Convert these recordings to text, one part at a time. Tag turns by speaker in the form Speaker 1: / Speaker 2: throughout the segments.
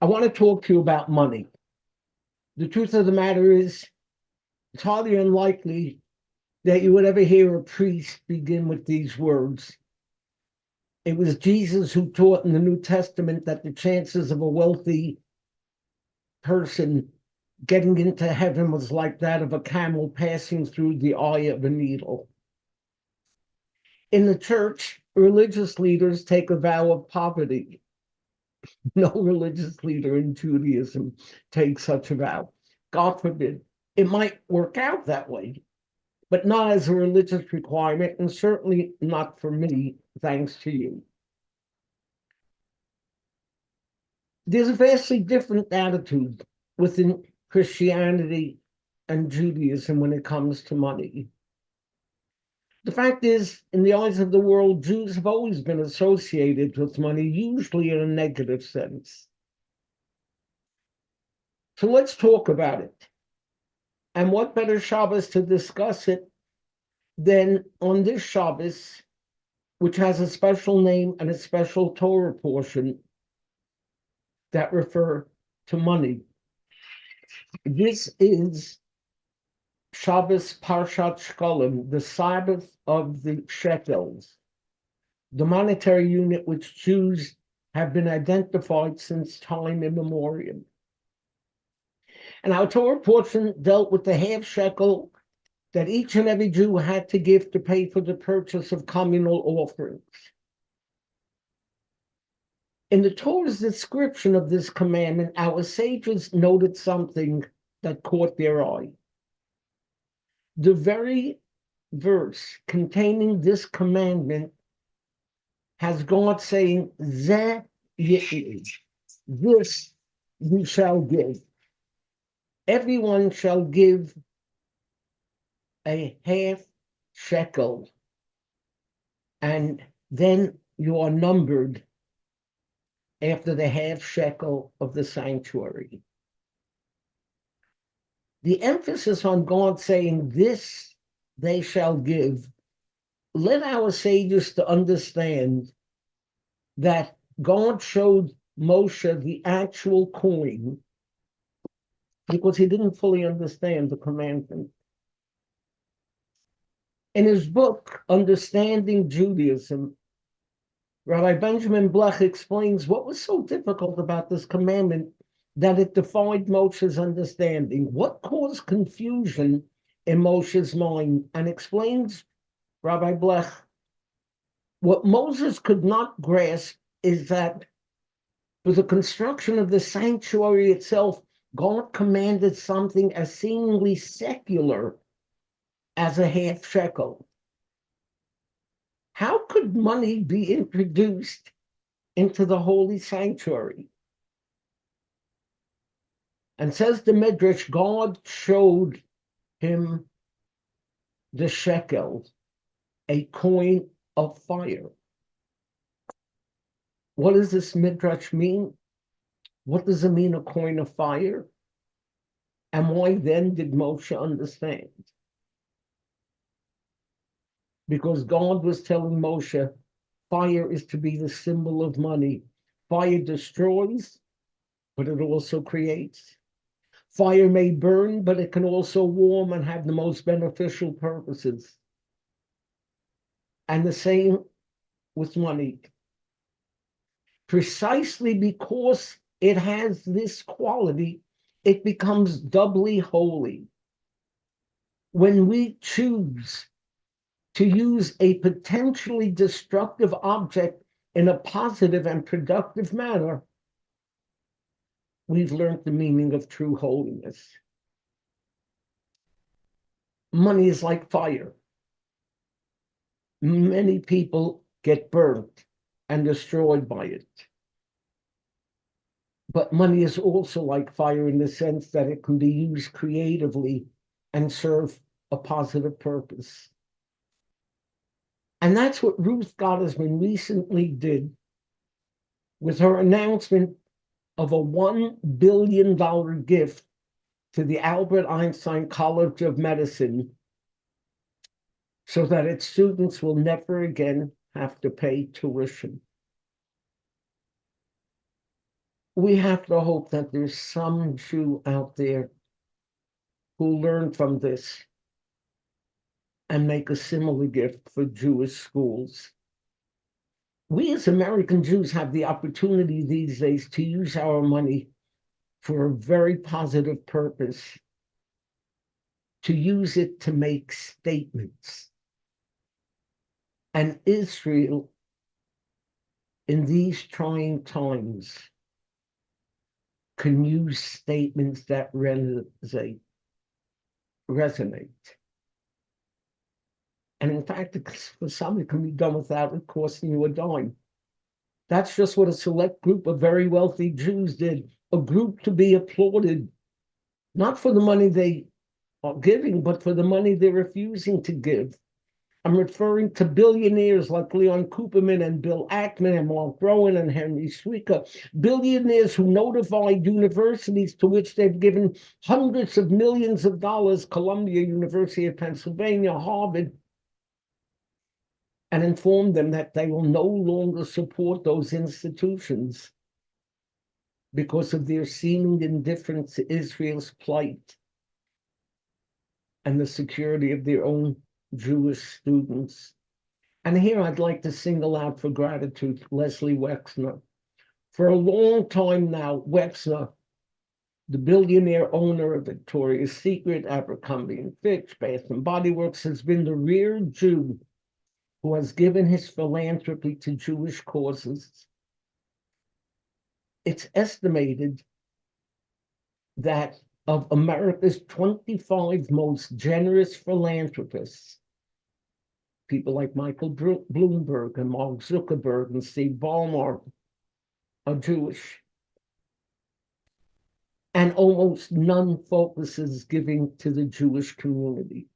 Speaker 1: I want to talk to you about money. The truth of the matter is, it's highly unlikely that you would ever hear a priest begin with these words. It was Jesus who taught in the New Testament that the chances of a wealthy person getting into heaven was like that of a camel passing through the eye of a needle. In the church, religious leaders take a vow of poverty. No religious leader in Judaism takes such a vow. God forbid. It might work out that way, but not as a religious requirement, and certainly not for me, thanks to you. There's a vastly different attitude within Christianity and Judaism when it comes to money. The fact is, in the eyes of the world, Jews have always been associated with money, usually in a negative sense. So let's talk about it. And what better Shabbos to discuss it than on this Shabbos, which has a special name and a special Torah portion that refer to money. This is Shabbos Parshat Shkolim, the Sabbath of the shekels, the monetary unit which Jews have been identified since time immemorial. And our Torah portion dealt with the half shekel that each and every Jew had to give to pay for the purchase of communal offerings. In the Torah's description of this commandment, our sages noted something that caught their eye. The very verse containing this commandment has God saying, Zeh yi'id, this you shall give. Everyone shall give a half shekel, and then you are numbered after the half shekel of the sanctuary. The emphasis on God saying, this they shall give, led our sages to understand that God showed Moshe the actual coin because he didn't fully understand the commandment. In his book, Understanding Judaism, Rabbi Benjamin Blech explains what was so difficult about this commandment that it defied Moshe's understanding, what caused confusion in Moshe's mind, and explains, Rabbi Blech, what Moses could not grasp is that for the construction of the sanctuary itself, God commanded something as seemingly secular as a half shekel. How could money be introduced into the holy sanctuary? And says the Midrash, God showed him the shekel, a coin of fire. What does this Midrash mean? What does it mean, a coin of fire? And why then did Moshe understand? Because God was telling Moshe, fire is to be the symbol of money. Fire destroys, but it also creates. Fire may burn, but it can also warm and have the most beneficial purposes. And the same with money. Precisely because it has this quality, it becomes doubly holy. When we choose to use a potentially destructive object in a positive and productive manner, we've learned the meaning of true holiness. Money is like fire. Many people get burnt and destroyed by it. But money is also like fire in the sense that it can be used creatively and serve a positive purpose. And that's what Ruth Gottesman recently did with her announcement of a $1 billion gift to the Albert Einstein College of Medicine so that its students will never again have to pay tuition. we have to hope that there's some Jew out there who learn from this and make a similar gift for Jewish schools. We as American Jews have the opportunity these days to use our money for a very positive purpose, to use it to make statements. And Israel, in these trying times, can use statements that resonate. And in fact, for some, it can be done without it costing you a dime. That's just what a select group of very wealthy Jews did, a group to be applauded, not for the money they are giving, but for the money they're refusing to give. I'm referring to billionaires like Leon Cooperman and Bill Ackman and Mark Rowan and Henry Suica, billionaires who notified universities to which they've given hundreds of millions of dollars, Columbia, University of Pennsylvania, Harvard, and informed them that they will no longer support those institutions because of their seeming indifference to Israel's plight and the security of their own Jewish students. And here I'd like to single out for gratitude Leslie Wexner. For a long time now, Wexner, the billionaire owner of Victoria's Secret, Abercrombie & Fitch, Bath & Body Works, has been the rare Jew who has given his philanthropy to Jewish causes. It's estimated that of America's 25 most generous philanthropists, people like Michael Bloomberg and Mark Zuckerberg and Steve Ballmer are Jewish. And almost none focuses giving to the Jewish community.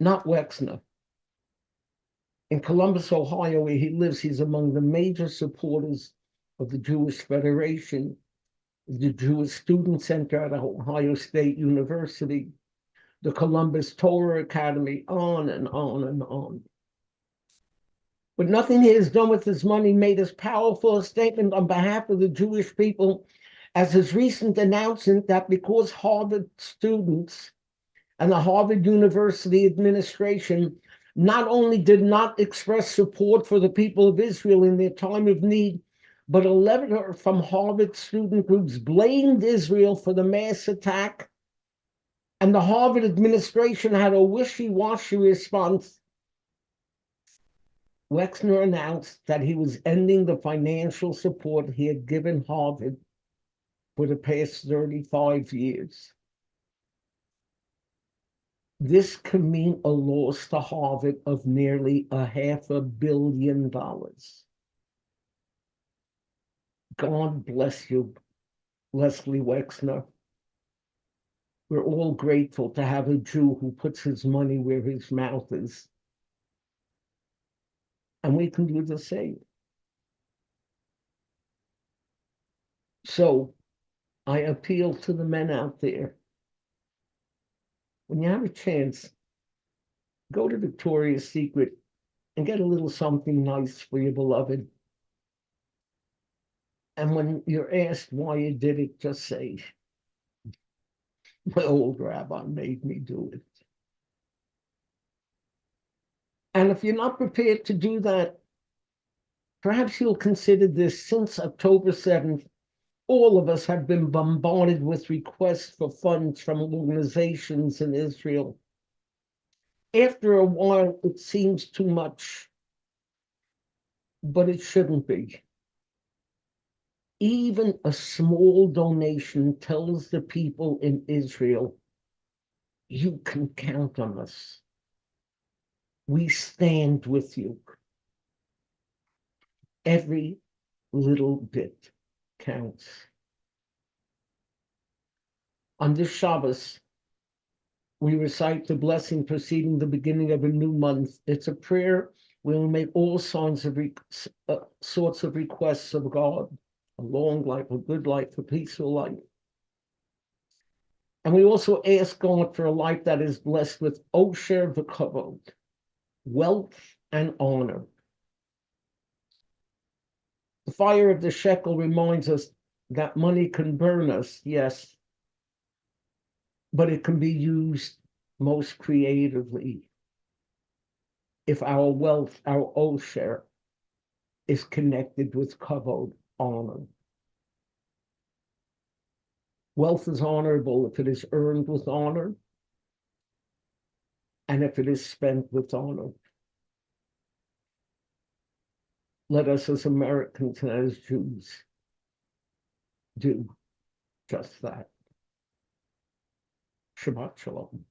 Speaker 1: Not Wexner. In Columbus, Ohio, where he lives, he's among the major supporters of the Jewish Federation, the Jewish Student Center at Ohio State University, the Columbus Torah Academy, on and on and on. But nothing he has done with his money made as powerful a statement on behalf of the Jewish people as his recent announcement that because Harvard students and the Harvard University administration not only did not express support for the people of Israel in their time of need, but a letter from Harvard student groups blamed Israel for the mass attack, and the Harvard administration had a wishy-washy response. Wexner announced that he was ending the financial support he had given Harvard for the past 35 years. This could mean a loss to Harvard of nearly $500 million. God bless you, Leslie Wexner. We're all grateful to have a Jew who puts his money where his mouth is. And we can do the same. So I appeal to the men out there. When you have a chance, go to Victoria's Secret and get a little something nice for your beloved. And when you're asked why you did it, just say, my old rabbi made me do it. And if you're not prepared to do that, perhaps you'll consider this. Since October 7th, all of us have been bombarded with requests for funds from organizations in Israel. After a while, it seems too much, but it shouldn't be. Even a small donation tells the people in Israel, you can count on us. We stand with you. Every little bit counts. On this Shabbos, we recite the blessing preceding the beginning of a new month. It's a prayer where we make all sorts of requests of God, a long life, a good life, a peaceful life. And we also ask God for a life that is blessed with osher v'kavod, wealth and honor. The fire of the shekel reminds us that money can burn us, yes, but it can be used most creatively if our wealth, our osher, is connected with kavod, honor. Wealth is honorable if it is earned with honor and if it is spent with honor. Let us as Americans and as Jews do just that. Shabbat Shalom.